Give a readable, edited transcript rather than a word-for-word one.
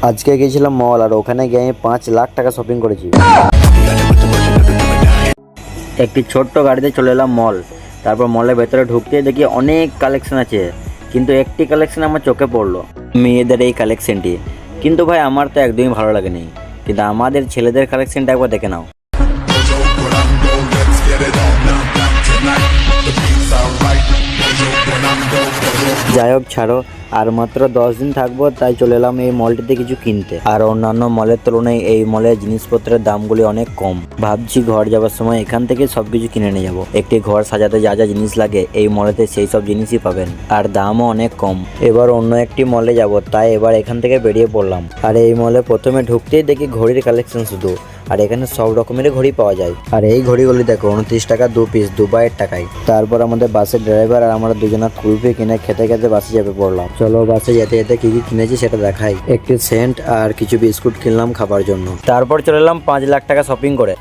আজকে গেছিলাম মল, আর ওখানে গিয়ে আমি 5 লাখ টাকা শপিং করেছি। একটি ছোট্ট গাড়িতে চলে এলাম মল। তারপর মলের ভেতরে ঢুকতে দেখি অনেক কালেকশন আছে, কিন্তু একটি কালেকশন আমার চোখে পড়লো, মেয়েদের এই কালেকশনটি। কিন্তু ভাই আমার তো একদমই ভালো লাগেনি, কিন্তু আমাদের ছেলেদের কালেকশনটা একবার দেখে নাও। যাই হোক ছাড়ো, আর মাত্র 10 দিন থাকবো, তাই চলে এলাম এই মলটিতে কিছু কিনতে। আর অন্যান্য মলের তুলনায় এই মলের জিনিসপত্রের দামগুলি অনেক কম। ভাবছি ঘর যাওয়ার সময় এখান থেকে সবকিছু কিনে নিয়ে যাবো। একটি ঘর সাজাতে যা যা জিনিস লাগে এই মলেতে সেই সব জিনিসই পাবেন, আর দামও অনেক কম। এবার অন্য একটি মলে যাব, তাই এবার এখান থেকে বেরিয়ে পড়লাম। আর এই মলে প্রথমে ঢুকতেই দেখি ঘড়ির কালেকশন শুধু, আর এখানে সব রকমের ঘড়ি পাওয়া যায়। আর এই ঘড়িগুলি দেখো 29 টাকা 2 পিস, দুবাইয়ের টাকায়। তারপর আমাদের বাসের ড্রাইভার আর আমরা দুজনা কুলফি কিনে খেতে খেতে বাসে চেপে পড়লাম। চলো বাসে যেতে যেতে কি কি কিনেছি সেটা দেখাই। একটি সেন্ট আর কিছু বিস্কুট কিনলাম খাবার জন্য। তারপর চলে এলাম 5 লাখ টাকা শপিং করে।